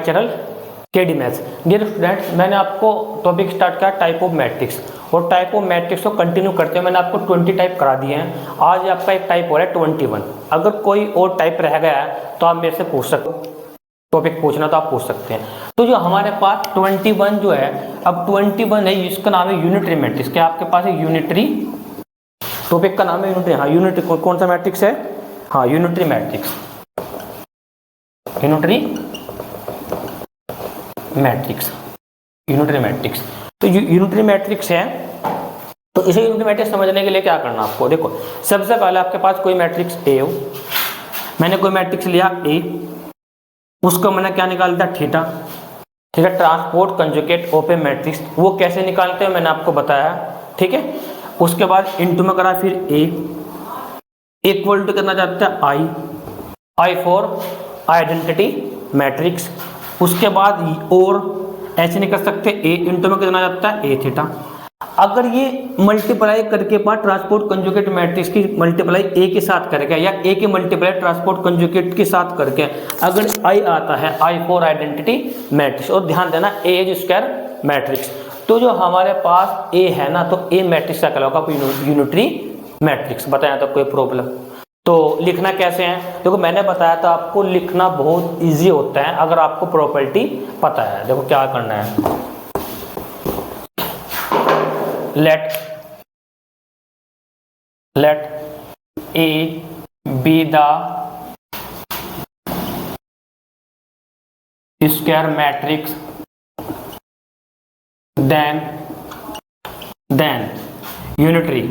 Natural KD maths. Dear students, मैंने आपको topic start किया टाइप ऑफ मैट्रिक्स, और टाइप ऑफ मैट्रिक्स को कंटिन्यू करते हुए मैंने आपको 20 टाइप करा दिए हैं। आज आपका एक टाइप हो रहा है 21। अगर कोई और टाइप रह गया है तो आप मेरे से पूछ सकते हो, टॉपिक पूछना तो आप पूछ सकते हैं। तो जो हमारे पास 21 जो है, अब 21 है, इसका नाम है यूनिटरी मैट्रिक्स। क्या आपके पास है यूनिटरी? टॉपिक का नाम है यूनिटरी। हाँ, यूनिटरी कौन सा मैट्रिक्स है? हाँ, unitary matrix. Unitary matrix, unitary matrix. तो यूनिटरी मैट्रिक्स है, तो इसे यूनिटरी मैट्रिक्स समझने के लिए क्या करना आपको, देखो सबसे पहले आपके पास कोई मैट्रिक्स ए हो, मैंने कोई मैट्रिक्स लिया ए, उसको मैंने क्या निकाल दिया थीटा, ठीक है। Transport conjugate of A matrix वो कैसे निकालते हैं मैंने आपको बताया, ठीक है। उसके बाद इनटू में करा फिर ए इक्वल टू करना चाहता है आई, आई फॉर आइडेंटिटी मैट्रिक्स। उसके बाद और ऐसे नहीं कर सकते, ए इनटू में कितना जाता है ए थीटा। अगर ये मल्टीप्लाई करके पास ट्रांसपोर्ट कंजुगेट मैट्रिक्स की मल्टीप्लाई ए के साथ करके, या ए की मल्टीप्लाई ट्रांसपोर्ट कंजुगेट के साथ करके अगर आई आता है, आई फॉर आइडेंटिटी मैट्रिक्स। और ध्यान देना ए इज स्क्वायर मैट्रिक्स। तो जो हमारे पास ए है ना, तो ए मैट्रिक्स का कहलाएगा यूनिटरी मैट्रिक्स। बताया तो कोई प्रॉब्लम? तो लिखना कैसे है, देखो मैंने बताया था आपको लिखना बहुत इजी होता है अगर आपको प्रॉपर्टी पता है। देखो क्या करना है, let A B the square matrix then unitary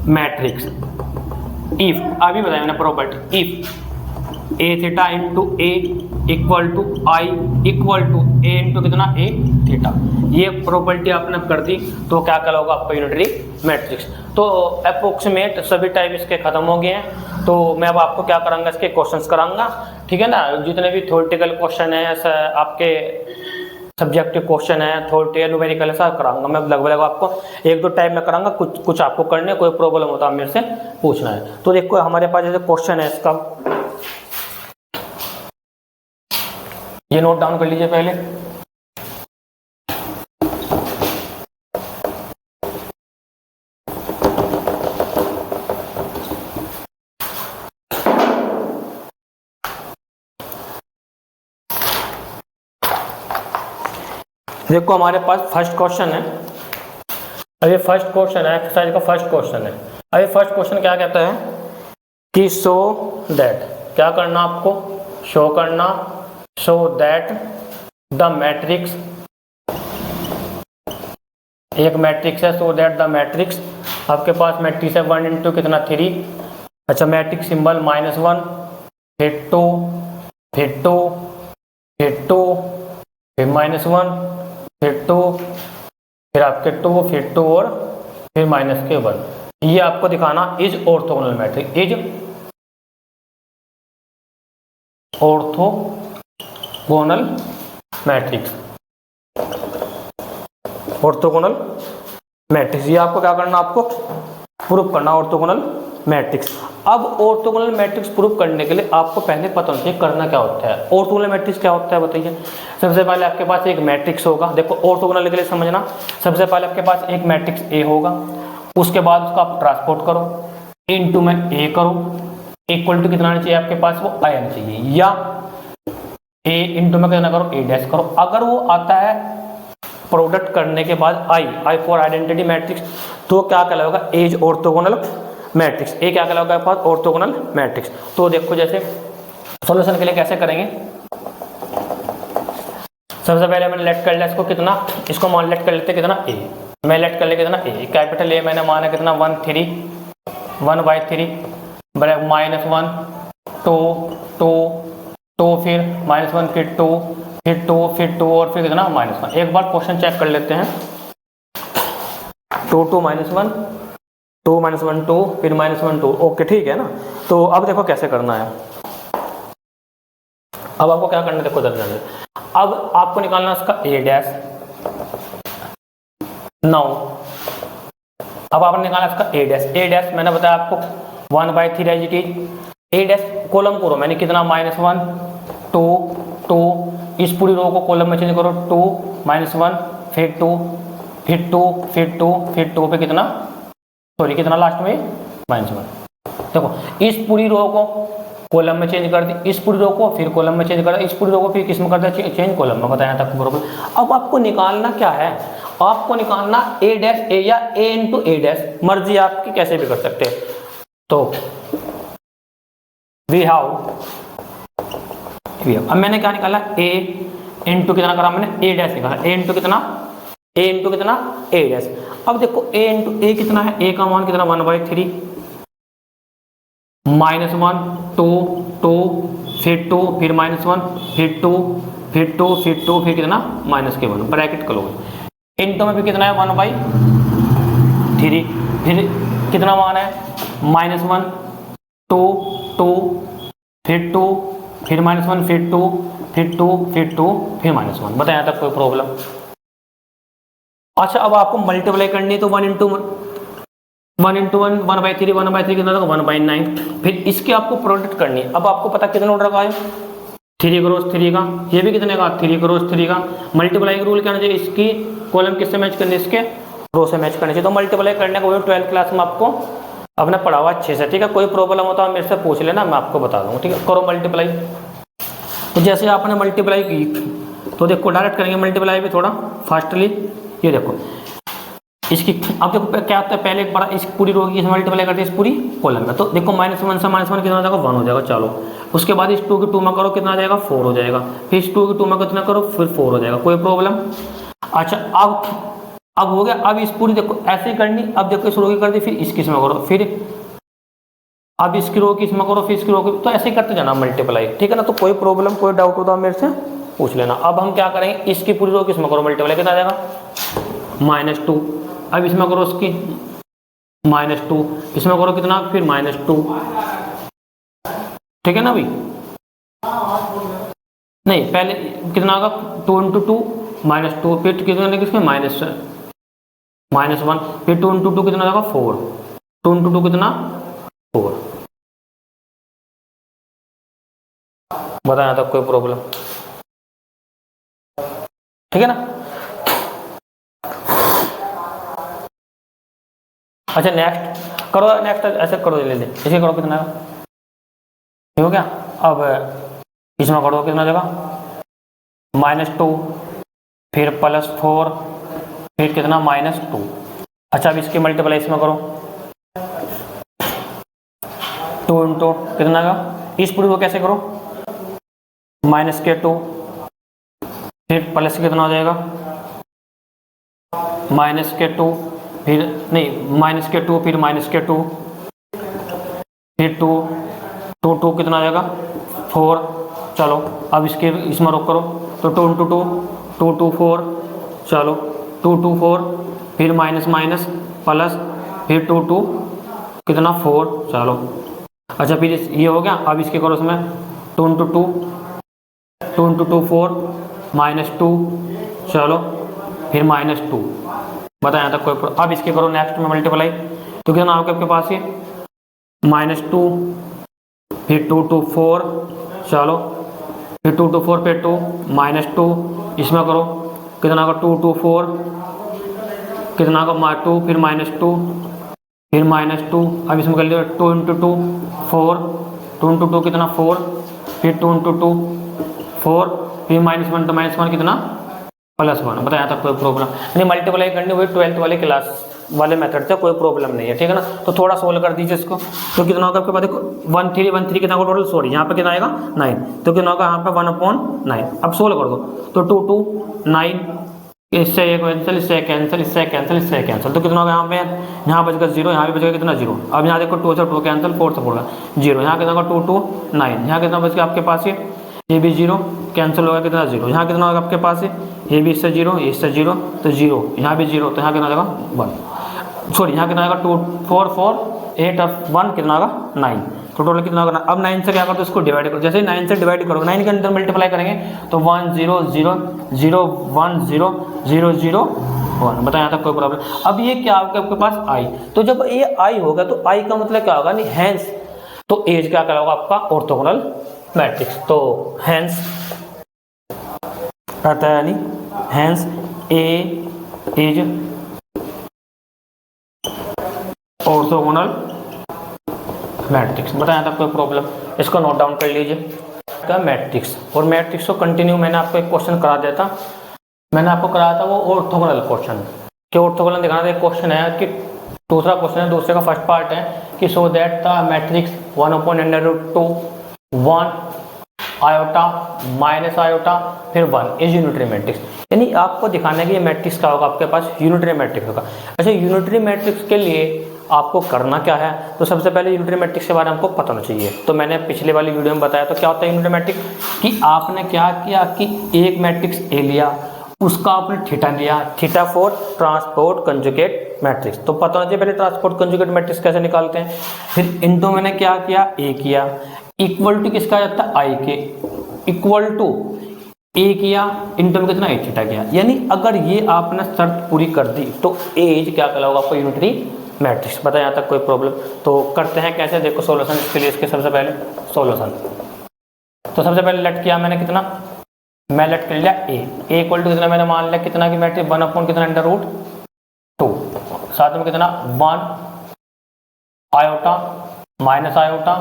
matrix if, अभी बताया मैंने property, if A theta into A equal to I equal to A into कितना ए थीटा। ये प्रॉपर्टी आपने कर दी तो क्या कहलाएगा आपका यूनिटरी मैट्रिक्स। तो अप्रोक्सीमेट सभी टाइप इसके खत्म हो गए हैं। तो मैं अब आपको क्या करांगा, इसके क्वेश्चंस करांगा, ठीक है ना। जितने भी थ्योरेटिकल क्वेश्चन है, आपके सब्जेक्टिव क्वेश्चन है, थ्योरेटिकल न्यूमेरिकल ऐसा कराऊंगा मैं, लगभग आपको 1-2 टाइप में कराऊंगा। कुछ आपको करने, कोई प्रॉब्लम होता है मेरे से पूछना है। तो देखो हमारे पास जैसे क्वेश्चन है इसका, ये नोट डाउन कर लीजिए पहले। देखो हमारे पास फर्स्ट क्वेश्चन है, अभी फर्स्ट क्वेश्चन है, एक्सरसाइज का फर्स्ट क्वेश्चन है। अभी फर्स्ट क्वेश्चन क्या कहता है कि शो दैट, क्या करना आपको, शो करना, शो दैट द मैट्रिक्स, एक मैट्रिक्स है, शो दैट द मैट्रिक्स, आपके पास मैट्रिक्स है 1 इंटू कितना 3, अच्छा मैट्रिक्स सिंबल -1 फिर 2 फिर 2 फिर 2 फिर -1 फिर 2 फिर आपके 2 फिर 2 और फिर -1। ये आपको दिखाना is orthogonal matrix, is orthogonal matrix, orthogonal matrix. ये आपको क्या करना, आपको प्रूफ करना ऑर्थोगोनल मैट्रिक्स। अब ऑर्थोगोनल मैट्रिक्स प्रूफ करने के लिए आपको पहले पता होना चाहिए करना क्या होता है। ऑर्थोगोनल मैट्रिक्स क्या होता है बताइए। सबसे पहले आपके पास एक मैट्रिक्स होगा, देखो ऑर्थोगोनल के लिए समझना, सबसे पहले आपके पास एक मैट्रिक्स ए होगा, उसके बाद उसको आप ट्रांसपोर्ट करो, इनटू में ए करो, इक्वल टू कितना आना चाहिए आपके पास, वो आई आना चाहिए, या ए इंटू में कितना करो, ए डैश करो। अगर वो आता है प्रोडक्ट करने के बाद आई फॉर आइडेंटिटी मैट्रिक्स, तो क्या कहलाएगा, एज ऑर्थोगोनल मैट्रिक्स। ए क्या कहलाएगा आपके पास, ऑर्थोगोनल मैट्रिक्स। तो देखो जैसे सॉल्यूशन के लिए कैसे करेंगे, सबसे पहले मैंने लेट कर लिया इसको कितना, इसको मान लेट कर लेते कितना ए, मैं लेट कर ले कितना ए, कैपिटल ए मैंने माना कितना 1/3 -1 2 2 2 फिर -1 फिर 2 फिर 2 फिर 2 और फिर कितना -1। एक बार क्वेश्चन चेक कर लेते हैं, 2 2 -1 2 -1 2 फिर -1 2, ओके ठीक है ना। तो अब देखो कैसे करना है, अब आपको क्या करना है, देखो जल्दी अब आपको निकालना इसका ए डैश 9, अब आपने निकाला इसका ए डैश मैंने बताया आपको 1/3 as it is, A dash column करो मैंने कितना -1 2 2, इस पूरी रो को कॉलम में चेंज करो 2 -1 फिर 2 फिर 2 फिर 2 फिर 2 पे कितना सॉरी कितना लास्ट में -1। देखो इस पूरी रो को कॉलम में चेंज कर दी, इस पूरी रो को फिर कॉलम में चेंज कर दी, इस पूरी रो को फिर किस में कर दिया चेंज कॉलम में। बताया तक बरोबर। अब आपको निकालना क्या है, आपको निकालना ए डैश ए या ए इंटू ए डैश, मर्जी आपकी कैसे भी कर सकते हैं। तो वी हैव अब मैंने क्या निकाला ए इंटू कितना करा मैंने ए डैश निकाला, ए इंटू कितना ए डैश। अब देखो ए इंटू ए कितना है, ए का मान कितना 1/3 -1 2 2 फिर 2 फिर -1 फिर 2 फिर 2 फिर 2 फिर कितना -1 ब्रैकेट क्लोज। इंटू में भी कितना है 1/3 फिर कितना मान है -1 2 2 फिर 2 फिर -1 फिर 2 फिर 2 फिर 2 फिर -1। बताया तक कोई प्रॉब्लम। अच्छा अब आपको मल्टीप्लाई करनी तो 1 इंटू 1 1/3 1/3 कितना था 1/9। फिर इसकी आपको प्रोडक्ट करनी है। अब आपको पता कितना ऑर्डर का है 3 क्रॉस 3 का, ये भी कितने का 3 क्रॉस 3 का। मल्टीप्लाई का रूल क्या होना चाहिए, इसकी कॉलम किससे मैच करनी है, इसके रो से मैच करनी चाहिए। तो मल्टीप्लाई करने का वो 12th क्लास में आपको अपने पढ़ा हुआ अच्छे से, ठीक है। कोई प्रॉब्लम होता है मेरे से पूछ लेना, मैं आपको बता दूंगा, ठीक है। करो मल्टीप्लाई। तो जैसे आपने मल्टीप्लाई की तो देखो डायरेक्ट करेंगे मल्टीप्लाई भी थोड़ा फास्टली। ये देखो इसकी अब देखो क्या होता है, पहले एक बड़ा इस पूरी रो की मल्टीप्लाई करते हैं इस पूरी कॉलम में। तो देखो -1 से -1 कितना हो जाएगा 1 हो जाएगा। चलो उसके बाद इस 2 की 2 में करो कितना आ जाएगा 4 हो जाएगा। फिर इस 2 की 2 में कितना करो फिर 4 हो जाएगा। कोई प्रॉब्लम। अच्छा अब हो गया। अब इस पूरी देखो ऐसे करनी। अब देखो इस रो की कर दी, फिर इसकी इसमें करो, फिर अब इसकी रो की इसमें करो, फिर इसकी रो की, तो ऐसे करते जाना मल्टीप्लाई, ठीक है ना। तो कोई प्रॉब्लम कोई डाउट होता मेरे से पूछ लेना। अब हम क्या करेंगे, इसकी पूरी रो की इसमें करो मल्टीप्लाई, कितना आ जाएगा -2। अब इसमें करो उसकी -2, इसमें करो कितना फिर -2, ठीक है ना भाई। नहीं पहले कितना होगा 2 इंटू 2 -2, फिर कितना किसमें -1, फिर 2 इंटू 2 कितना होगा 4, 2 इंटू 2 कितना 4। बताया था कोई प्रॉब्लम, ठीक है ना। अच्छा नेक्स्ट करो, नेक्स्ट ऐसे करो, ले ले इसे करो कितना हो गया। अब इसमें करो कितना जगह -2 फिर +4 फिर कितना -2। अच्छा अब इसकी मल्टीप्लाई इसमें करो 2 इंटू कितना का, इस पूरी को कैसे करो -2 फिर प्लस कितना हो जाएगा -2 फिर नहीं -2 फिर -2 फिर 2 2 2 कितना आ जाएगा 4। चलो अब इसके इसमें रोक करो तो 2 इंटू 2 2 2 4। चलो 2 2 4 फिर माइनस माइनस प्लस फिर 2 2 कितना 4। चलो अच्छा फिर ये हो गया। अब इसके करो इसमें 2 इंटू 2 2 इंटू 2 4 -2। चलो फिर -2। बताया था कोई। अब इसके करो नेक्स्ट में मल्टीप्लाई, तो कितना होगा आपके पास ये -2 फिर 2 2 4। चलो फिर 2 2 4 फिर 2 -2। इसमें करो कितना होगा 2 2 4 कितना होगा 2 फिर -2 फिर -2। अब इसमें कर लिया 2 इंटू 2 4 2 इंटू 2 कितना 4 फिर 2 इंटू 2 4 फिर -1 तो -1 कितना +1। बताया था कोई प्रॉब्लम नहीं। मल्टीप्लाई करनी हुई 12th वाले क्लास वाले मेथड से, कोई प्रॉब्लम नहीं है, ठीक है ना। तो थोड़ा सोल्व कर दीजिए इसको। तो कितना होगा आपके पास देखो 1 3 कितना होगा टोटल, सॉरी यहाँ पे कितना आएगा 9। तो कितना होगा यहाँ पे 1/9। अब सोल्व कर दो तो 2 2 9, इससे एक कैंसिल, इससे कैंसिल, इससे कैंसिल, इससे कैंसिल। तो कितना होगा यहाँ पे, यहाँ बचेगा 0, यहाँ पे बचेगा कितना 0। अब यहाँ देखो 2 से 2 कैंसिल, 4 से 4 0। यहाँ कितना होगा 2 2 9। यहाँ कितना बच गया आपके पास ये भी 0 कैंसिल होगा कितना 0। यहाँ कितना होगा आपके पास ये भी इससे 0 ये इससे 0 तो 0। यहाँ भी 0 तो यहाँ कितना होगा 1, सॉरी यहाँ कितना होगा 2 4 4 8 और 1 कितना होगा 9। तो टोटल कितना होगा। अब 9 से क्या करो तो इसको डिवाइड करो। जैसे 9 से डिवाइड करो 9 के अंदर मल्टीप्लाई करेंगे तो 1 0 0 0 1 0 0 0 1। बताया था कोई प्रॉब्लम। अब ये क्या होगा आपके पास आई। तो जब ये आई होगा तो आई का मतलब क्या होगा नहीं हैंस तो एज क्या कहलाएगा आपका ऑर्थोगोनल मैट्रिक्स। तो हेंस आता है, यानी hence A is orthogonal matrix. बताया था कोई प्रॉब्लम, इसको नोट डाउन कर लीजिए का मैट्रिक्स। और मैट्रिक्स को कंटिन्यू मैंने आपको एक क्वेश्चन करा दिया था, मैंने आपको कराया था वो ऑर्थोगोनल क्वेश्चन। कि ऑर्थोगोनल दिखाना था, एक क्वेश्चन है कि दूसरा क्वेश्चन है, दूसरे का फर्स्ट पार्ट है कि so that the matrix 1/√2 1 iota minus iota फिर 1 इज यूनिटरी मैट्रिक्स। यानी आपको दिखाना है कि ये मैट्रिक्स का होगा आपके पास, यूनिटरी मैट्रिक्स होगा। अच्छा, यूनिटरी मैट्रिक्स के लिए आपको करना क्या है, तो सबसे पहले यूनिटरी मैट्रिक्स के बारे में हमको पता होना चाहिए। तो मैंने पिछले वाली वीडियो में बताया, तो क्या होता है यूनिटरी मैट्रिक्स कि आपने क्या किया कि एक मैट्रिक्स ए लिया, उसका आपने थीटा लिया, theta for transport conjugate matrix. तो पता होना चाहिए पहले ट्रांसपोर्ट कंजुगेट मैट्रिक्स कैसे निकालते हैं। फिर इनटू मैंने क्या किया, ए किया, इक्वल टू किसका आ जाता है, आई के, इक्वल टू ए किया, इनटू में कितना ए थीटा किया। यानी अगर ये आपने शर्त पूरी कर दी तो एज क्या कहलाएगा आपको, यूनिटरी मैट्रिक्स। बताया यहाँ तक कोई प्रॉब्लम। तो करते हैं कैसे, देखो सॉल्यूशन इसके लिए। इसके सबसे पहले सॉल्यूशन, तो सबसे पहले लेट किया मैंने कितना, मैं लेट कर लिया ए इक्वल टू कितना मैंने मान लिया कितना की मैट्रिक्स 1 कितना √2, साथ में कितना 1 आयोटा माइनस आयोटा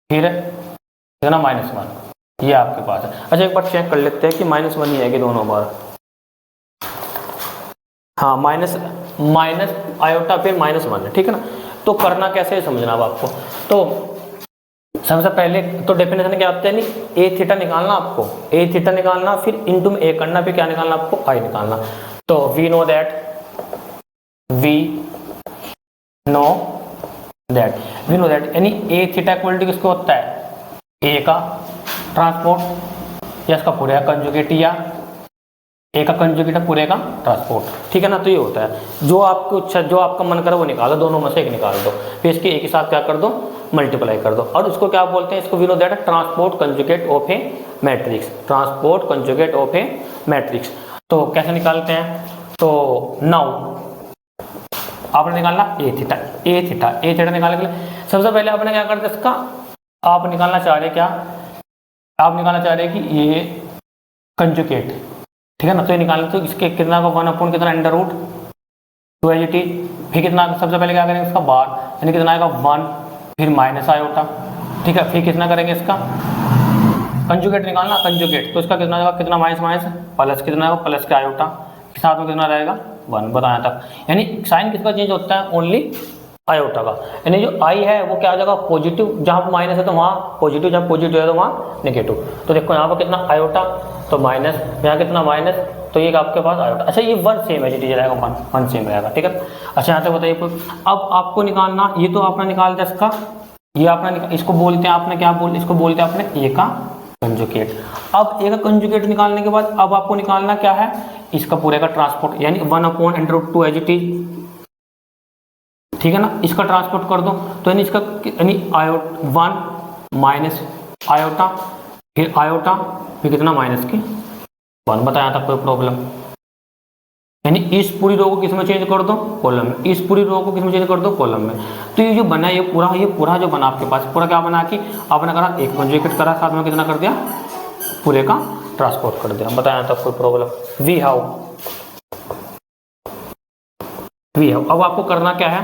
फिर कितना -1, ये आपके पास है। अच्छा, एक बार चेक कर लेते हैं कि -1 ही है कि दोनों बार। हाँ, माइनस आयोटा फिर -1 है, ठीक है ना। तो करना कैसे है समझना अब आपको। तो सबसे पहले तो डेफिनेशन क्या होता है, नहीं ए थीटा निकालना आपको, ए थीटा निकालना, फिर इनटू में ए करना, फिर क्या निकालना आपको, आई निकालना। तो वी नो दैट यानी ए थीटा इक्वल टू किसको होता है, ए का ट्रांसपोर्ट या इसका पूरे का कंजुगेट, या ए का कंजुगेट है पूरे का ट्रांसपोर्ट, ठीक है ना। तो ये होता है जो आपको इच्छा, जो आपका मन करे वो निकालो, दोनों में से एक निकाल दो, फिर इसके एक के साथ क्या कर दो, मल्टीप्लाई कर दो। और उसको क्या बोलते हैं, इसको we know that transport conjugate of A matrix, transport conjugate of A matrix. तो कैसे निकालते हैं, तो नाउ आपने निकालना ए थीटा निकालने के लिए सबसे पहले आपने क्या करना, इसका आप निकालना चाह रहे, क्या आप निकालना चाह रहे कि ये कंजुगेट, ठीक है ना। तो ये निकालना, तो इसके कितना का 1 कितना √2 एज इट इज, फिर कितना सबसे पहले क्या करेंगे इसका बार, यानी कितना आएगा 1 फिर माइनस आयोटा, ठीक है। फिर कितना करेंगे इसका कंजुगेट निकालना, कंजुगेट, तो इसका कितना आएगा, कितना माइनस प्लस, कितना आएगा प्लस के आयोटा के साथ में कितना रहेगा 1, बताया तक। यानी साइन किसका चेंज होता है, ओनली आयोटा का। यानी जो आई है वो क्या आ जाएगा पॉजिटिव, जहाँ पर माइनस है तो वहाँ पॉजिटिव, जहाँ पॉजिटिव है तो वहाँ नेगेटिव। तो देखो यहाँ पर कितना आयोटा तो माइनस, यहाँ कितना माइनस, तो ये आपके पास आयोटा। अच्छा, ये 1 सेम है, जी रहेगा 1 सेम रहेगा, ठीक है। अच्छा, यहाँ तक बताइए। अब आपको निकालना, ये तो आपने निकाल दिया इसका, ये आपने इसको बोलते हैं, आपने क्या बोल, इसको बोलते हैं आपने ए का कंजुगेट। अब ए का कंजुगेट निकालने के बाद अब आपको निकालना क्या है, इसका पूरे का ट्रांसपोर्ट, यानी 1/√2 एज इट इज, ठीक है ना। इसका ट्रांसपोर्ट कर दो, तो यानी इसका यानी 1 माइनस आयोटा फिर आयोटा फिर कितना -1, बताया था कोई प्रॉब्लम। यानी इस पूरी रो को किस में चेंज कर दो, कॉलम में, इस पूरी रो को किस में चेंज कर दो, कॉलम में। तो ये जो बना, ये पूरा जो बना आपके पास, पूरा क्या बना कि आपने करा एक कंजुगेट करा, साथ में कितना कर दिया, पूरे का ट्रांसपोर्ट कर दिया, बताया था कोई प्रॉब्लम। वी हाउ अब आपको करना क्या है,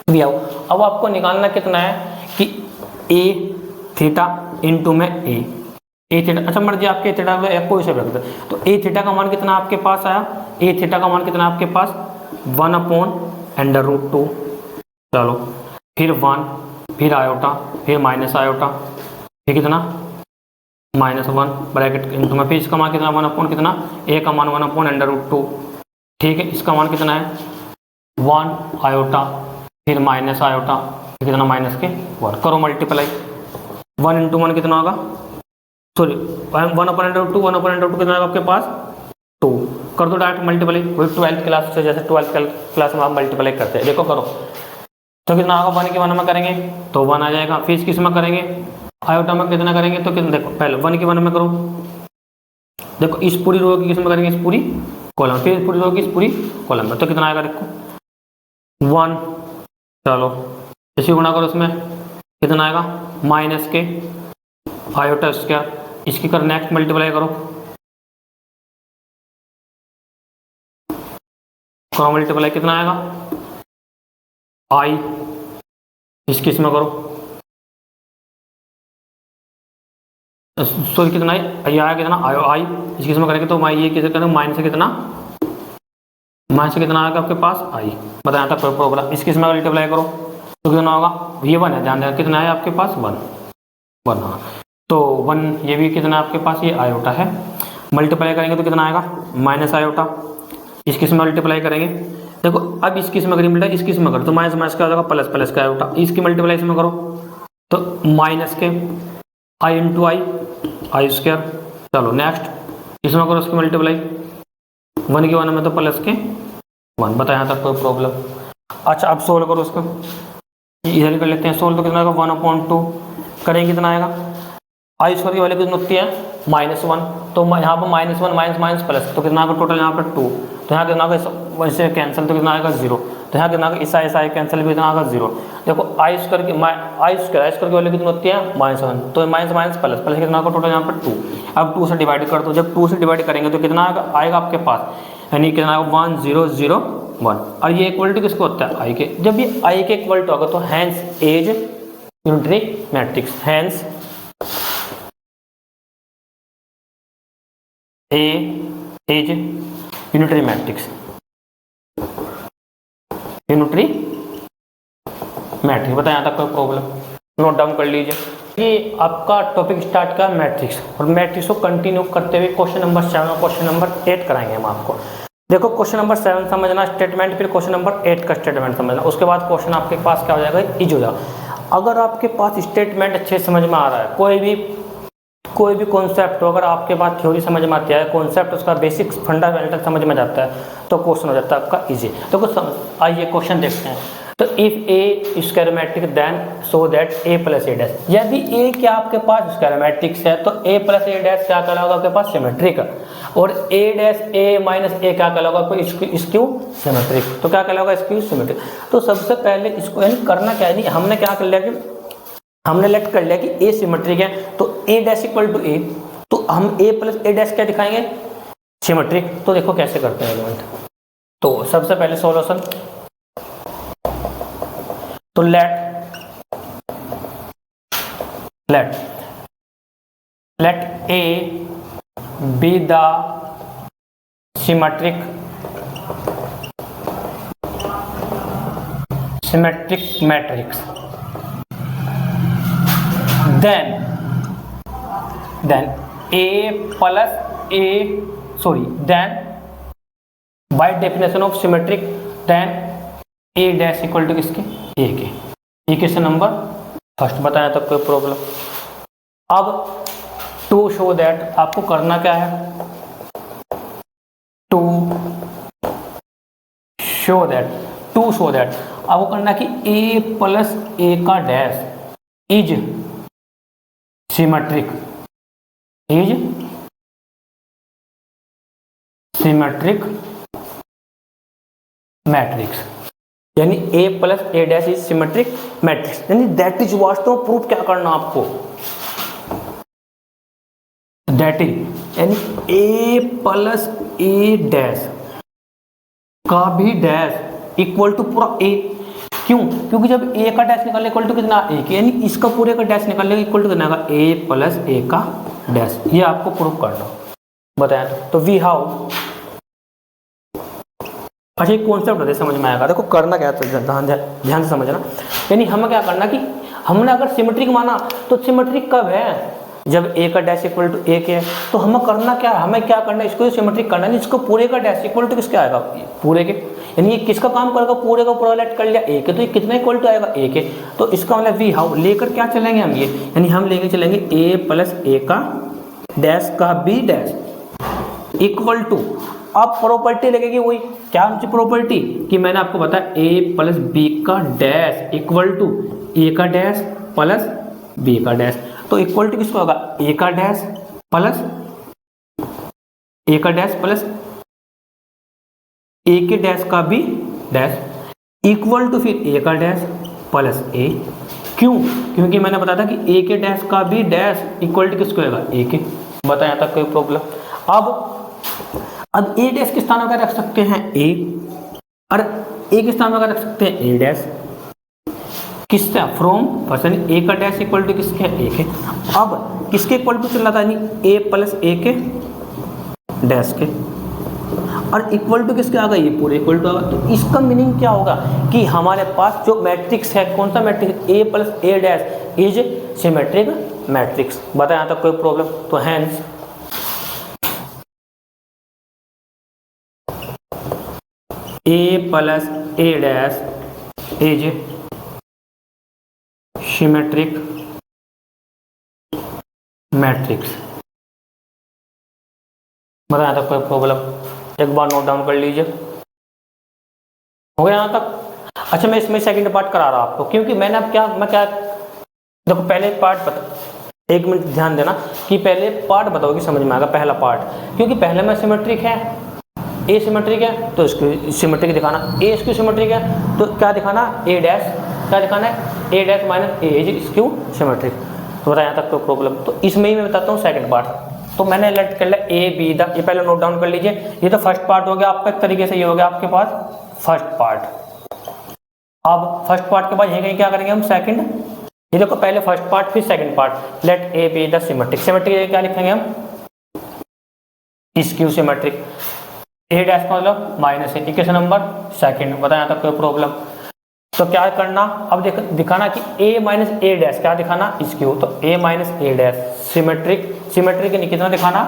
वी हाउ अब आपको निकालना कितना है कि ए थीटा इनटू में ए थीटा। अच्छा, मर्जी आपके थीटा कोई से रख दे। तो ए थीटा का मान कितना आपके पास आया, ए थीटा का मान कितना आपके पास 1/√2, चलो फिर 1 फिर आयोटा फिर माइनस आयोटा फिर कितना -1 ब्रैकेट इनटू में, फिर इसका मान कितना 1 कितना, ए का मान 1/√2, ठीक है। इसका मान कितना है 1 आयोटा फिर माइनस आयोटा फिर कितना -1, करो मल्टीप्लाई, 1 × 1 कितना होगा, सॉरी 1/√2 कितना आपके पास 2, कर दो डायरेक्ट मल्टीप्लाई, वही 12th क्लास से, जैसे 12th क्लास में आप मल्टीप्लाई करते हैं, देखो करो तो कितना होगा, 1 के 1 में करेंगे तो 1 आ जाएगा, फिर किस में करेंगे आयोटा में कितना करेंगे, तो कितना, देखो पहले 1 के 1 में करो, देखो इस पूरी रो की किस में करेंगे, इस पूरी कॉलम, फिर इस पूरी रो की इस पूरी कॉलम में, तो कितना आएगा देखो 1, चलो इसी गुणा करो इसमें कितना आएगा माइनस के आयोटा स्क्वायर, इसकी कर नेक्स्ट मल्टीप्लाई करो, मल्टीप्लाई कितना आएगा आई, इसकी इसमें करो, सॉरी कितना है ये आया कितना आई, इसकी इसमें करेंगे तो ये किसे करेंगे माइनस से कितना आएगा आपके पास आई, बताया था प्रॉब्लम, इसकी इसमें मल्टीप्लाई करो तो कितना होगा, ये 1 है, ध्यान देना कितना है आपके पास 1 हाँ, तो 1 ये भी कितना आपके पास ये आयोटा है, मल्टीप्लाई करेंगे तो कितना आएगा माइनस आयोटा, इसकी इसमें मल्टीप्लाई करेंगे, देखो अब इसकी इसमें करेंगे बेटा, इसकी इसमें करो तो माइनस माइनस का हो जाएगा प्लस, प्लस का आयोटा, इसकी मल्टीप्लाई इसमें करो तो माइनस के आई इंटू आई स्क्वायर, चलो नेक्स्ट इसमें करो उसकी मल्टीप्लाई, 1 की 1 में तो प्लस के 1, बताया यहाँ तक कोई प्रॉब्लम। अच्छा अब सोल्व करो उसको, इधर कर लेते हैं सोल्व, तो कितना आएगा 1/2 करेंगे कितना आएगा, आई स्क्वायर की वैल्यू कितनी होती है -1, तो यहाँ पर -1 माइनस माइनस प्लस, तो कितना आएगा टोटल यहाँ पर 2, तो यहाँ कितना आएगा वैसे कैंसिल तो कितना आएगा 0, तो यहाँ कितना आएगा ऐसा कैंसिल भी कितना आएगा 0, देखो आई स्क्वायर की वैल्यू कितनी होती है -1, तो माइनस माइनस प्लस, प्लस कितना आएगा टोटल यहाँ पर 2, अब 2 से डिवाइड कर दो, जब 2 से डिवाइड करेंगे तो कितना आएगा आपके पास, यानी कितना आएगा 1001, और ये इक्वल टू किसको होता है आई के, जब ये आई के इक्वल टू होगा तो hence as unitary matrix, hence as unitary matrix, बताया था कोई प्रॉब्लम, नोट डाउन कर लीजिए। ये आपका टॉपिक स्टार्ट का मैट्रिक्स, और मैट्रिक्स को कंटिन्यू करते हुए क्वेश्चन नंबर 7 और क्वेश्चन नंबर 8 कराएंगे हम आपको। देखो क्वेश्चन नंबर 7 समझना स्टेटमेंट, फिर क्वेश्चन नंबर 8 का स्टेटमेंट समझना, उसके बाद क्वेश्चन आपके पास क्या हो जाएगा इज हो जाएगा। अगर आपके पास स्टेटमेंट अच्छे समझ में आ रहा है, कोई भी कॉन्सेप्ट हो, अगर आपके पास थ्योरी समझ में आती है, कॉन्सेप्ट उसका बेसिक फंडामेंटल समझ में जाता है, तो क्वेश्चन हो जाता है आपका इजी। तो कुछ आइए क्वेश्चन देखते हैं। तो if A square matrix then so that A plus A dash, यदि ए क्या आपके पास स्क्वायर मैट्रिक्स है तो ए प्लस ए डैश क्या कहलाएगा आपके पास सिमेट्रिक, और ए डैश ए माइनस ए क्या कहलाएगा आपको स्क्यू सिमेट्रिक, तो क्या कहलाएगा स्क्यू सिमेट्रिक। तो सबसे पहले इसको यानी करना क्या है, हमने क्या कर लिया कि हमने लेट कर लिया कि ए सिमेट्रिक है, तो ए डैश इक्वल टू ए, तो हम ए प्लस ए डैश क्या दिखाएंगे सिमेट्रिक। तो देखो कैसे करते हैं एलिमेंट, तो सबसे पहले सॉल्यूशन, तो let A B the symmetric matrix, then by definition of symmetric then a dash equal to किसके a के, इक्वेशन नंबर फर्स्ट, बताया तब कोई प्रॉब्लम। अब टू शो दैट आपको करना क्या है, टू शो दैट आपको करना कि a प्लस a का डैश इज सिमेट्रिक मैट्रिक्स, यानी a plus A dash is symmetric matrix, यानी दैट इज वास्तव प्रूफ क्या करना आपको, दैट इज यानी a प्लस ए डैश का भी डैश इक्वल टू पूरा a, क्यों, क्योंकि जब a का डैश निकालने इक्वल टू कितना a के, यानी इसका पूरे का डैश निकालने इक्वल टू कितना आएगा a प्लस a का डैश, ये आपको प्रूफ करना, बताया। तो वी हाउ, अच्छा एक कॉन्सेप्ट होता है समझ में आएगा, देखो करना क्या है ध्यान से समझना, यानी हमें क्या करना कि हमने अगर सिमेट्रिक माना तो सिमेट्रिक कब है, जब a का डैश इक्वल टू a के है, तो हमें करना क्या है, हमें क्या करना है, इसको सिमेट्रिक करना है, इसको पूरे का डैश इक्वल टू किसके आएगा पूरे के, यानी ये किसका काम करेगा पूरे का पूरा लेट कर लिया a के, तो ये कितना इक्वल टू आएगा a के, तो इसका मतलब वी हाउ लेकर क्या चलेंगे हम ये, यानी हम लेके चलेंगे a प्लस a का डैश का b डैश इक्वल टू, अब प्रॉपर्टी लगेगी वही, क्या हमसे प्रॉपर्टी कि मैंने आपको बताया a प्लस b का डैश इक्वल टू a का डैश प्लस b का डैश, तो इक्वल टू किसको होगा a का डैश प्लस a के डैश का b डैश इक्वल टू फिर a का डैश प्लस a, क्यों, क्योंकि मैंने बताया था कि ए के डैश का भी डैश इक्वल टू किसको होगा, ए के। बताया था कोई प्रॉब्लम। अब ए डैश के स्थान पर रख सकते हैं ए, और ए के स्थान पर रख सकते हैं ए डैश, किससे, फ्रॉम पर्सन ए का डैश इक्वल टू किसके, ए के। अब किसके इक्वल टू चल रहा था, यानी ए प्लस ए के डैश के, और इक्वल टू किसके आ गया, ये पूरे इक्वल टू आ गया। तो इसका मीनिंग क्या होगा कि हमारे पास जो मैट्रिक्स है, कौन सा matrix, A plus A dash is symmetric matrix. बताया यहाँ तक कोई प्रॉब्लम? तो hence A plus A dash is symmetric matrix. बताया तक कोई प्रॉब्लम? एक बार नोट डाउन कर लीजिए। हो गया यहाँ तक? अच्छा, मैं इसमें सेकंड पार्ट करा रहा हूँ आपको, क्योंकि मैंने अब मैं क्या देखो, पहले पार्ट बता, एक मिनट ध्यान देना कि पहले पार्ट बताओगे समझ में आएगा, पहला पार्ट। क्योंकि पहले में सिमेट्रिक है, ए सिमेट्रिक है तो इसको सिमेट्रिक दिखाना, ए इसकी सिमेट्रिक है तो क्या दिखाना, ए डैश, क्या दिखाना है, A dash minus A is skew symmetric. तो बताया यहाँ तक कोई प्रॉब्लम? तो इसमें ही मैं बताता हूँ सेकंड पार्ट। तो मैंने अलर्ट कर लिया ए बी द, ये पहले नोट डाउन कर लीजिए। ये तो फर्स्ट पार्ट हो गया आपका, एक तरीके से ये हो गया आपके पास फर्स्ट पार्ट। अब फर्स्ट पार्ट के बाद यहीं कहीं क्या करेंगे हम, सेकंड। ये देखो, पहले फर्स्ट पार्ट फिर second part. Let A B the symmetric, symmetric क्या लिखेंगे हम, स्क्यू सिमेट्रिक। ए डैश का मतलब माइनस है, इक्वेशन नंबर सेकंड। बताया तक कोई प्रॉब्लम? तो क्या करना, अब दिखाना कि a माइनस ए डैश, क्या दिखाना, स्क्यू। तो a minus A dash symmetric, symmetric कितना दिखाना,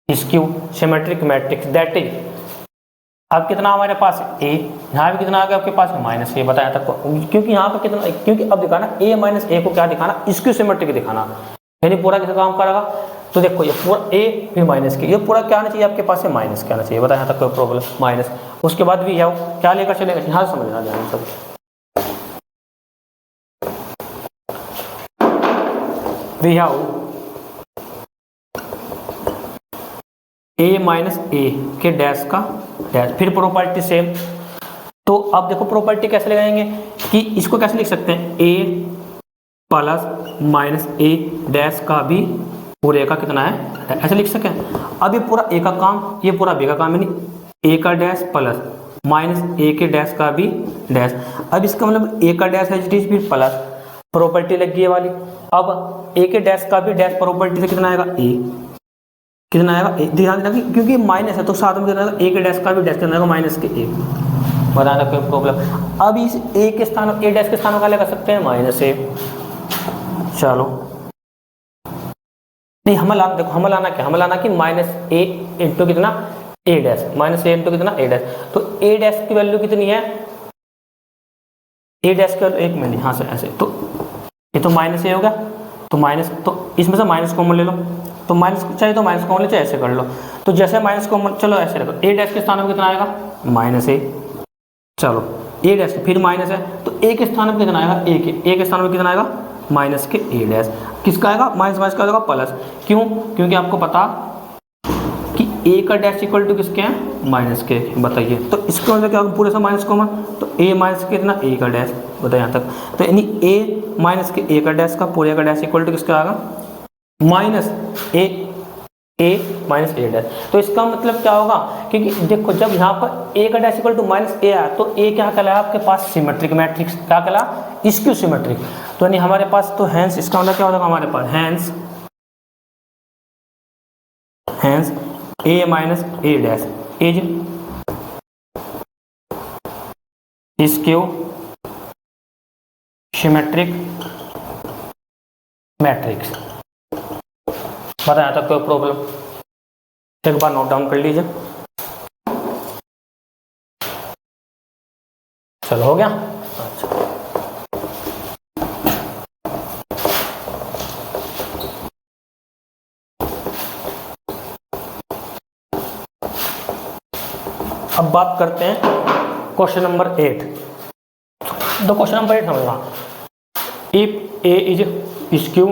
skew symmetric matrix. That is, अब कितना हमारे पास a, यहाँ भी कितना आ गया आपके पास, माइनस ए। बताया तक, क्योंकि यहाँ पर कितना, क्योंकि अब दिखाना a माइनस ए को क्या दिखाना, स्क्यू सिमेट्रिक दिखाना, यानी पूरा किस काम करेगा। तो देखो ये पूरा a फिर माइनस के, ये पूरा क्या आना चाहिए आपके पास है, माइनस क्या आना चाहिए। बताया यहाँ तक कोई प्रॉब्लम, माइनस। उसके बाद भी यह क्या लेकर चलेगा, यहाँ समझना ध्यान सब। वी हैव a माइनस ए के डैश का डैश, फिर प्रॉपर्टी सेम। तो अब देखो प्रॉपर्टी कैसे लगाएंगे कि इसको कैसे लिख सकते हैं, a plus minus A dash का भी पूरे का कितना है, ऐसे लिख सकें। अब ये पूरा ए का काम, ये पूरा बी का काम, यानी ए का डैश प्लस माइनस ए के डैश का भी डैश। अब इसका मतलब ए का डैश है फिर प्लस प्रॉपर्टी लगी है वाली। अब ए के डैश का भी डैश प्रॉपर्टी से कितना आएगा, ए, कितना आएगा, ए। ध्यान देना क्योंकि माइनस है तो साथ में कितना आएगा, ए के डैश का भी डैश कितना आएगा, माइनस के ए। बताना कोई प्रॉब्लम? अब इस ए के स्थान, ए डैश के स्थान का लगा सकते हैं माइनस ए। चलो नहीं, हम लाना, देखो हम लाना क्या, हम लाना कि माइनस ए इंटू कितना, ए डैश, माइनस ए इंटू कितना, ए डैश। तो ए डैश की वैल्यू कितनी है, ए डैश की वैल्यू, एक मिनट, यहाँ से ऐसे, तो ये तो माइनस ए हो गया, तो माइनस, तो इसमें से माइनस कॉमन ले लो। तो माइनस चाहिए तो माइनस कॉमन ले, चाहे ऐसे कर लो। तो जैसे माइनस कॉमन, चलो ऐसे रखो, ए डैश के स्थान में कितना आएगा, माइनस ए। चलो ए डैश फिर माइनस है तो ए के स्थान में कितना आएगा, ए के स्थान में कितना आएगा, माइनस के ए डैश। किसका आएगा, माइनस माइनस का आएगा प्लस। क्यों, क्योंकि आपको पता कि ए का डैश इक्वल टू किसके हैं, माइनस के। बताइए, तो इसके मतलब क्या होगा, पूरे से माइनस कॉमन, तो ए माइनस के कितना, ए का डैश। बताइए यहाँ तक, तो यानी ए माइनस के ए का डैश का पूरे का डैश इक्वल टू किसका आएगा, minus A minus A dash. तो इसका मतलब क्या होगा, क्योंकि देखो जब यहाँ पर ए का डैश इक्वल टू माइनस ए आया तो ए क्या कहलाया आपके पास, सिमेट्रिक मैट्रिक्स। क्या कहला, स्क्यू सिमेट्रिक। तो यानी हमारे पास, तो हैंस इसका मतलब क्या होगा हमारे पास, hence A minus A dash is skew symmetric matrix. बताया तक कोई प्रॉब्लम? एक बार नोट डाउन कर लीजिए। चलो हो गया। अच्छा, अब बात करते हैं क्वेश्चन नंबर 8। तो क्वेश्चन नंबर 8 समझना, if A is skew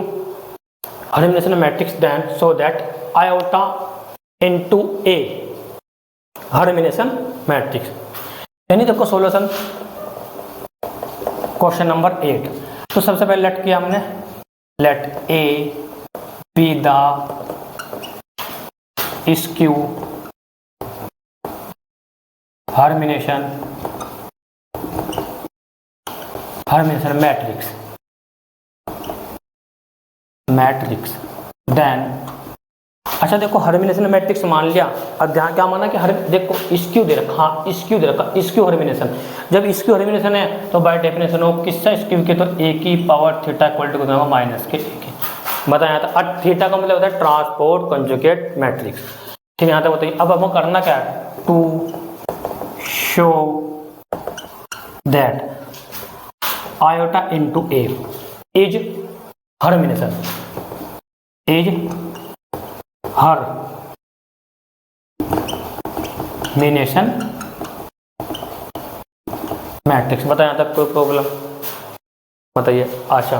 Hermitian matrix then so that iota into A Hermitian matrix. यानी देखो सॉल्यूशन, क्वेश्चन नंबर 8। तो सबसे पहले लेट किया हमने, let A B the skew Hermitian matrix then, अच्छा देखो हर्मिनेशन मैट्रिक्स मान लिया। अब ध्यान क्या माना कि देखो स्क्यू दे रखा, हाँ स्क्यू दे रखा, स्क्यू हर्मिनेशन। जब स्क्यू हर्मिनेशन है तो बाय डेफिनेशन वो किसका स्क्यू के, तो ए की पावर थीटा इक्वल टू कितना होगा, माइनस के ए के। बताया था। अब थीटा का मतलब होता है ट्रांसपोर्ट कंजुगेट मैट्रिक्स। ठीक है, यहाँ तक बताइए। अब हमें करना क्या है, to show that iota into A is Hermitian, is Hermitian matrix. बताया यहाँ तक कोई प्रॉब्लम बताइए। अच्छा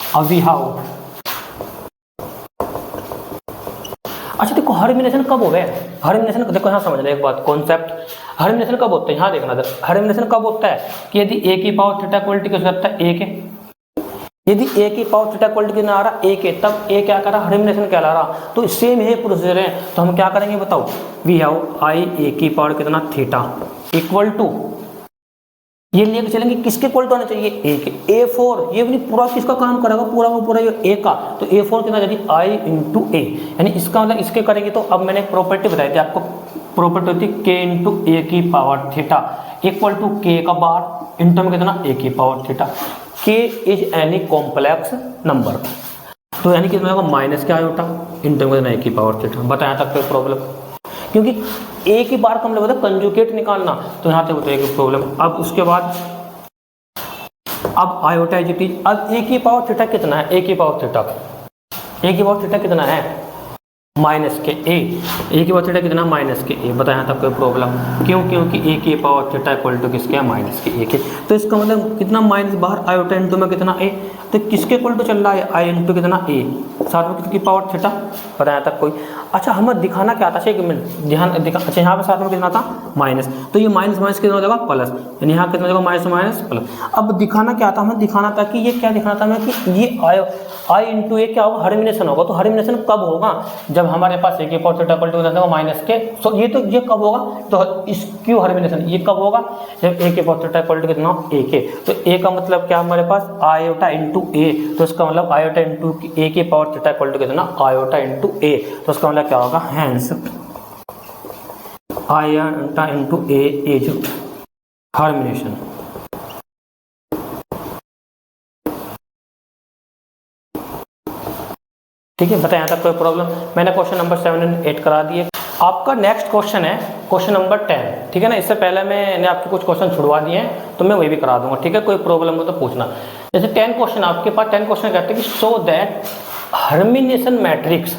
अभी हाउ, अच्छा देखो हर्मिनेशन कब हो गया, हर्मिनेशन देखो यहाँ समझ लो एक बात, कॉन्सेप्ट। हर्मिनेशन कब होता है, यहाँ देखना सर, हर्मिनेशन कब होता है कि यदि ए की पावर थीटा क्वालिटी किस करता है, ए के, यदि ए की पावर थीटा क्वालिटी कितना आ रहा, ए के, तब ए क्या कर रहा, हर्मिनेशन कहला रहा। तो सेम है प्रोसीजर है, तो हम क्या करेंगे बताओ, वी हैव आई ए की पावर कितना थीटा इक्वल टू, ये लेके चलेंगे किसके इक्वल टू आना चाहिए, ए के, A4। ये भी पूरा किसका काम करेगा, पूरा वो पूरा ये ए का, तो A4 कितना यदि आई इंटू ए, यानी इसका मतलब इसके करेंगे। तो अब मैंने प्रॉपर्टी बताई थी आपको, प्रॉपर्टी होती है के इंटू ए की पावर थीटा इक्वल टू के का बार इंटू में कितना ए की पावर थीटा। के इज एनी कॉम्प्लेक्स नंबर, तो यानी कितना होगा माइनस क्या आयोटा इंटू में ए की पावर थीटा। बताया तक कोई प्रॉब्लम, क्योंकि ए की बार का मतलब होता है कंजुगेट निकालना, तो यहाँ तक बताइए प्रॉब्लम। अब उसके बाद अब आयोटा इज टी, अब ए की पावर थीटा कितना है, ए की पावर थीटा कितना है, माइनस के ए की पावर थीटा कितना, माइनस के ए। बताया तक कोई प्रॉब्लम, क्यों, क्योंकि ए की पावर थीटा इक्वल टू किसके, माइनस के ए के। तो इसका मतलब कितना माइनस बाहर, आयोटा इंटू में कितना ए, तो किसके इक्वल टू चल रहा है, आई इंटू कितना ए, साथ में किसकी पावर थीटा। बताया तक कोई। अच्छा हमें दिखाना क्या था, एक मिनट ध्यान दिखा, अच्छा यहाँ पे साथ में कितना था, माइनस, तो ये माइनस माइनस कितना हो जाएगा, प्लस, यानी यहाँ कितना हो जाएगा, माइनस माइनस प्लस। अब दिखाना क्या था, हमें दिखाना था कि ये क्या दिखाना था हमें कि ये आई इंटू ए क्या होगा, हर्मिनेशन होगा। तो हर्मिनेशन कब होगा, जब हमारे पास ए की पावर थीटा इक्वल टू कितना होगा, माइनस के। सो ये तो ये कब होगा, तो स्क्यू हर्मिनेशन ये कब होगा, जब ए की पावर थीटा इक्वल टू कितना, ए के। तो ए का मतलब क्या हमारे पास, आयोटा इंटू ए, तो इसका मतलब आयोटा इंटू ए की पावर थीटा इक्वल टू कितना, आयोटा इंटू ए, तो इसका मतलब क्या होगा, hence iota into A is Hermitian. ठीक है, बताया तक कोई प्रॉब्लम। मैंने क्वेश्चन नंबर 7 और 8 करा दिए। आपका नेक्स्ट क्वेश्चन है क्वेश्चन नंबर 10। ठीक है ना, इससे पहले मैंने आपके कुछ क्वेश्चन छुड़वा दिए हैं, तो मैं वही भी करा दूंगा। ठीक है, कोई प्रॉब्लम हो तो पूछना। जैसे 10 क्वेश्चन आपके पास, 10 क्वेश्चन कहते हैं कि शो दैट हर्मिनेशन मैट्रिक्स,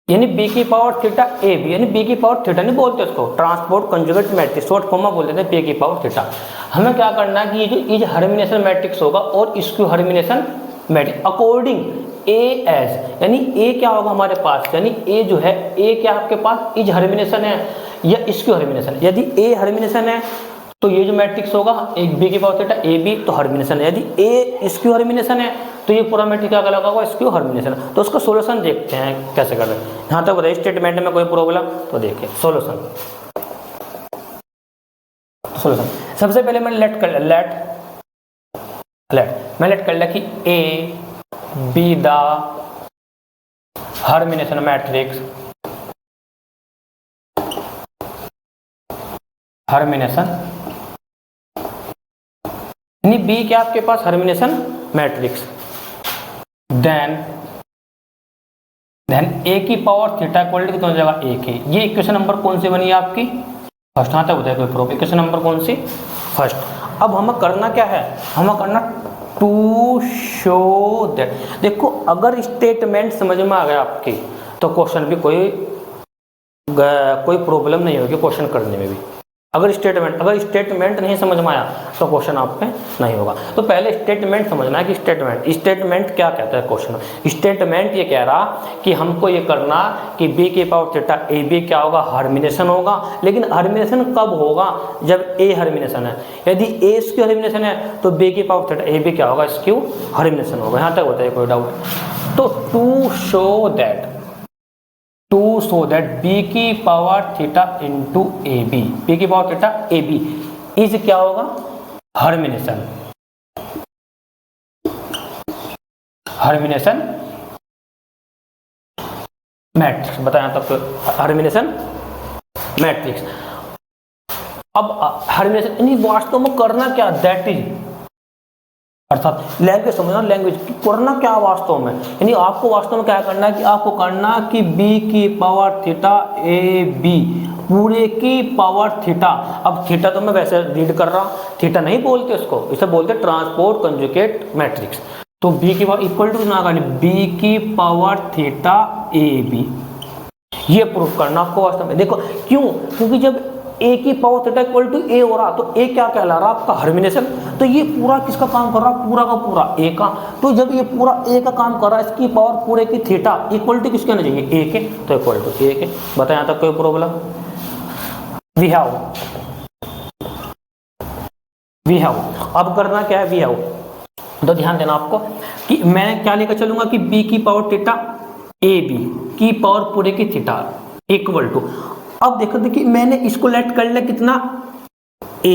यानी बी की पावर थीटा ए बी, यानी बी की पावर थीटा नहीं बोलते उसको, transport conjugate matrix short form में बोल देते हैं बी की पावर थीटा। हमें क्या करना है कि ये जो इज हर्मिनेशन मैट्रिक्स होगा और skew Hermitian matrix according A S, यानी ए क्या होगा हमारे पास, यानी ए जो है, ए क्या आपके पास इज हर्मिनेशन है या स्क्यू हर्मिनेशन। यदि ए हर्मिनेशन है तो ये जो मैट्रिक्स होगा एक बी की पावर थीटा ए बी, तो हर्मिनेशन है। यदि ए स्क्यू हर्मिनेशन है तो ये पूरा मैट्रिक्स क्या लगा होगा, स्क्यू हर्मिनेशन। तो उसका सोल्यूशन देखते हैं कैसे कर रहे हैं। यहाँ तक बताइए स्टेटमेंट में कोई प्रॉब्लम, तो देखिए सोल्यूशन। सबसे पहले मैंने लेट कर लिया कि ए बी द हर्मिनेशन मैट्रिक्स, यानी बी क्या आपके पास हर्मिनेशन मैट्रिक्स, देन ए की पावर थीटा इक्वल टू कितना हो जाएगा, ए के। ये इक्वेशन नंबर कौन सी बनी है आपकी, फर्स्ट। यहाँ तक बताया कोई प्रॉब्लम, इक्वेशन नंबर कौन सी, फर्स्ट। अब हमें करना क्या है, हमें करना टू शो दैट। देखो अगर स्टेटमेंट समझ में आ गया आपके, तो क्वेश्चन भी कोई प्रॉब्लम नहीं होगी क्वेश्चन करने में भी। अगर स्टेटमेंट नहीं समझ में आया तो क्वेश्चन आप पे नहीं होगा। तो पहले स्टेटमेंट समझना है कि स्टेटमेंट क्या कहता है। क्वेश्चन स्टेटमेंट ये कह रहा कि हमको ये करना कि b की पावर थीटा ए बी क्या होगा, हर्मिनेशन होगा। लेकिन हर्मिनेशन कब होगा, जब ए हर्मिनेशन है। यदि ए स्क्यू हर्मिनेशन है तो b की पावर थीटा ए बी क्या होगा, स्क्यू हर्मिनेशन होगा। यहाँ तक बताइए कोई डाउट। तो टू शो दैट b की power theta into A B की power theta A B is क्या होगा, हर्मिनेशन मैट्रिक्स। बताया तब हर्मिनेशन मैट्रिक्स। अब हर्मिनेशन वास्तव में करना क्या, दैट इज, अर्थात लैंग्वेज समझना, लैंग्वेज करना क्या वास्तव में, यानी आपको वास्तव में क्या करना है कि आपको करना कि b की पावर थीटा ए बी पूरे की पावर थीटा। अब थीटा तो मैं वैसे रीड कर रहा, थीटा नहीं बोलते उसको, इसे बोलते ट्रांसपोर्ट कंजुगेट मैट्रिक्स। तो b की पावर इक्वल टू b की पावर थीटा ए बी, ये प्रूफ करना आपको वास्तव में। देखो क्यों, क्योंकि जब a की पावर थीटा इक्वल टू ए हो रहा तो a क्या कहला रहा, आपका हर्मिनेशन। तो ये पूरा किसका काम कर रहा, पूरा का पूरा a का। तो जब ये पूरा a का काम कर रहा है, इसकी पावर पूरे की थीटा इक्वल टू किसके आना चाहिए, a के, तो इक्वल टू a के। बताया यहाँ तक कोई प्रॉब्लम। वी हैव अब करना क्या है, वी हैव। तो ध्यान देना आपको कि मैं क्या लेकर चलूंगा कि b की पावर थीटा ए बी की पावर पूरे की थीटा इक्वल टू। अब देखो, देखिए मैंने इसको लेट कर लिया कितना a,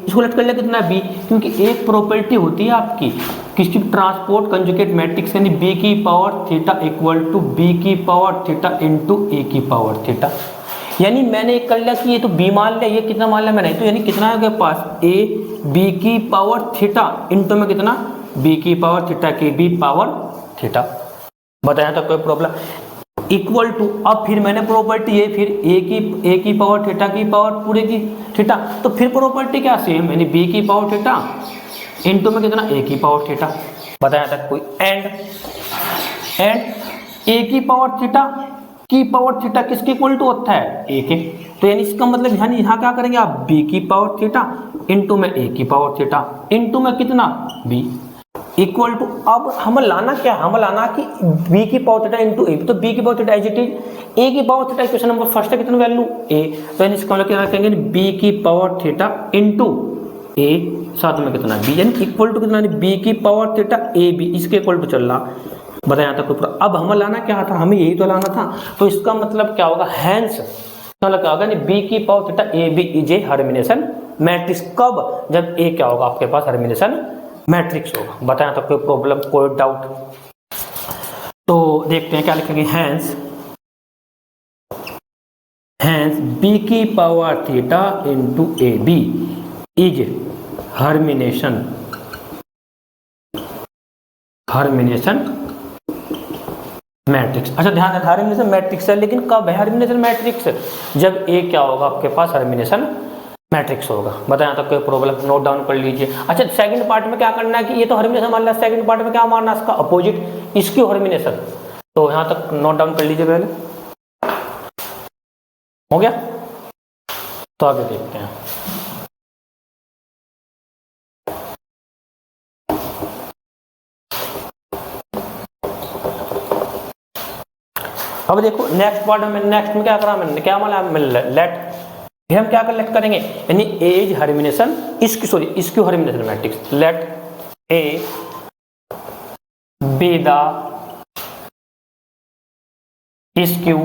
इसको लेट कर लिया कितना b, क्योंकि एक प्रॉपर्टी होती है आपकी किसी ट्रांसपोर्ट कंजुगेट मैट्रिक्स, यानी b की power theta equal to b की पावर थीटा इंटू a की पावर थीटा। यानी मैंने एक कर लिया कि ये तो b मान लिया, ये कितना मान लिया मैंने, तो यानी कितना है आपके पास a b की पावर थीटा इंटू में कितना b की पावर थीटा की b पावर थीटा। बताया था कोई प्रॉब्लम। इक्वल टू, अब फिर मैंने प्रॉपर्टी है फिर a की पावर थीटा की पावर पूरे की थीटा, तो फिर प्रॉपर्टी क्या सेम, यानी b की पावर थीटा इंटू में कितना a की पावर थीटा। बताया था कोई एंड a की पावर थीटा किसके इक्वल टू होता है, a के। तो यानी इसका मतलब यहाँ क्या करेंगे आप, b की पावर थीटा इंटू में a की पावर थीटा इंटू में कितना b इक्वल टू। अब हमें लाना क्या, हमें लाना कि b की पावर थीटा इंटू ए, तो b की power theta as it is, a की power theta equation number first है कितना वैल्यू a, तो यानी इसका मतलब क्या रखेंगे b की पावर थीटा इंटू a साथ में कितना b, यानी इक्वल टू कितना b की पावर थीटा ए बी, इसके इक्वल टू चल रहा। बताया था कोई। अब हमें लाना क्या था, हमें यही तो लाना था। तो इसका मतलब क्या होगा, हैंस मतलब क्या होगा, b की power theta A B is a Hermitian matrix. कब, जब a क्या होगा आपके पास हर्मिनेशन मैट्रिक्स होगा। बताया तो कोई प्रॉब्लम, कोई डाउट। तो देखते हैं क्या लिखेंगे, हैंस b की power theta into A B is Hermitian matrix. अच्छा ध्यान रखना, हर्मिनेशन मैट्रिक्स है, लेकिन कब है हर्मिनेशन मैट्रिक्स, जब a क्या होगा आपके पास हर्मिनेशन मैट्रिक्स होगा। बताया तक कोई प्रॉब्लम, नोट डाउन कर लीजिए। अच्छा सेकंड पार्ट में क्या करना है कि ये तो हर्मिनेशन मान लिया, सेकंड पार्ट में क्या मानना है, इसका अपोजिट, इसकी हर्मिनेशन। तो यहाँ तक नोट डाउन कर लीजिए पहले, हो गया। तो आगे देखते हैं। अब देखो नेक्स्ट पार्ट में, नेक्स्ट में क्या करा मैंने, क्या माना लेट, फिर हम क्या कलेक्ट करेंगे, यानी एज हर्मिनेशन इसकी Hermitian matrix. Let A B the skew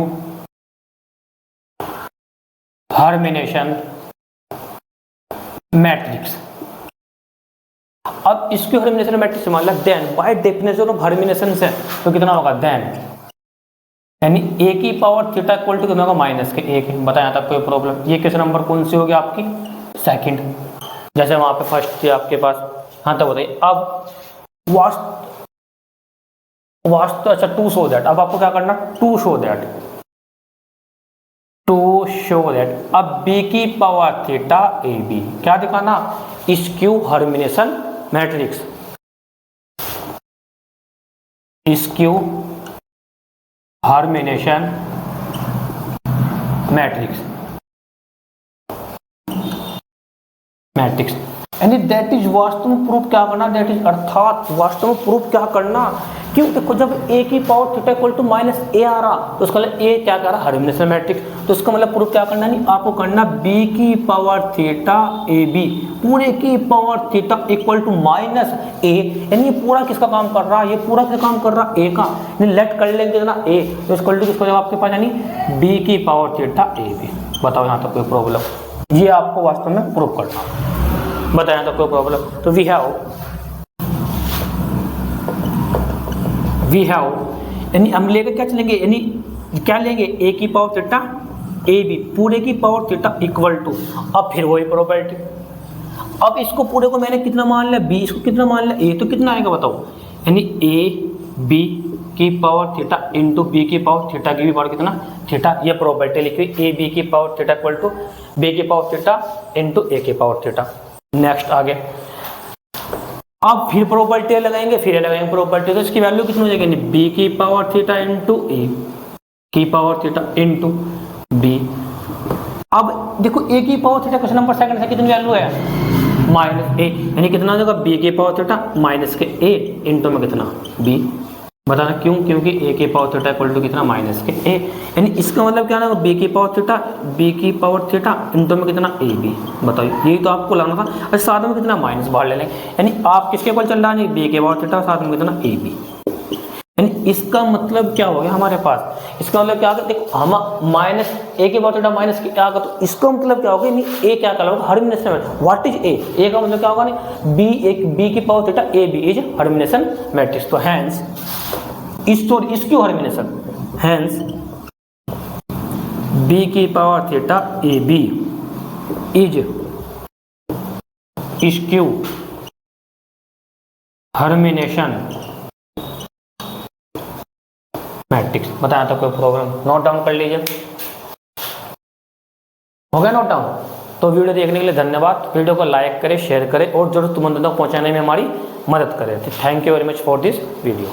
Hermitian matrix. अब इसकी हर्मिनेशन मैट्रिक्स मान लिया, then by definition of Hermitian से तो कितना होगा, देन यानी a की पावर थीटा इक्वल टू कितना होगा, माइनस के a के। बताया था कोई प्रॉब्लम। ये किस नंबर कौन सी होगी आपकी, सेकंड, जैसे वहां पे फर्स्ट थी आपके पास। हाँ तो बताइए अब वास्तव अच्छा टू शो दैट, अब आपको क्या करना, टू शो दैट अब b की पावर थीटा ए बी क्या दिखाना, skew Hermitian matrix, skew Hermitian matrix. Matrix, यानी दैट इज वास्तव में प्रूफ क्या करना, दैट इज अर्थात वास्तव में प्रूफ क्या करना। क्यों? देखो जब a की power theta equal to minus A आ रहा तो उसका मतलब a क्या कर रहा, हर्मिनेशन मैट्रिक्स, तो उसका मतलब प्रूफ क्या करना, नहीं आपको करना b की पावर थीटा ए बी पूरे की power theta equal to minus A, यानी ये पूरा किसका काम कर रहा है, ये पूरा किसका काम कर रहा है, a का, यानी लेट कर लेंगे ना a तो इक्वल टू किसको जब आपके पास यानी b की पावर थीटा ए बी। बताओ यहाँ तक कोई प्रॉब्लम, ये आपको वास्तव में प्रूफ करना, बताया तो कोई प्रॉब्लम। तो वी हैव यानी हम लेकर क्या चलेंगे, यानी क्या लेंगे a की पावर थीटा ए बी पूरे की पावर थीटा इक्वल टू, अब फिर वही प्रॉपर्टी, अब इसको पूरे को मैंने कितना मान लिया b, इसको कितना मान लिया a, तो कितना आएगा बताओ, यानी a b की पावर थीटा इंटू बी की पावर थीटा की भी पावर कितना थीटा, ये प्रॉपर्टी लिखी हुई a b की power theta equal to b की पावर थीटा इंटू a की पावर थीटा। नेक्स्ट आगे, अब फिर प्रॉपर्टी लगाएंगे, फिर लगाएंगे प्रॉपर्टी, तो इसकी वैल्यू कितनी हो जाएगी, b की पावर थीटा इंटू ए की पावर थीटा इंटू बी। अब देखो a की power theta question number second से कितनी वैल्यू है, माइनस ए, यानी कितना हो जाएगा b की पावर थीटा माइनस के a इंटू में कितना b। बताना क्यों, क्योंकि a की पावर थीटा इक्वल टू कितना माइनस के a, यानी इसका मतलब क्या ना b की पावर थीटा इंटू में कितना ए बी। बताइए यही तो आपको लाना था, और साथ में कितना माइनस बाहर ले लें, यानी आप किसके ऊपर चल रहा है, b की पावर थीटा साथ में कितना ए बी, यानी इसका मतलब क्या हो गया हमारे पास, इसका मतलब क्या होगा, देखो हम माइनस ए की पावर थीटा माइनस के आ गया, तो इसका मतलब क्या होगा, नहीं ए क्या कहलाएगा, Hermitian matrix. What is A का मतलब क्या होगा, नहीं बी की power theta A B is Hermitian matrix. तो हैंस इसकी हर्मिनेशन, हैंस b की power theta A B is skew Hermitian matrix. बताया तो कोई प्रॉब्लम, नोट डाउन कर लीजिए, हो गया नोट डाउन। तो वीडियो देखने के लिए धन्यवाद, वीडियो को लाइक करें, शेयर करें और जरूरतमंदों तक पहुंचाने में हमारी मदद करें। Thank you very much for this video.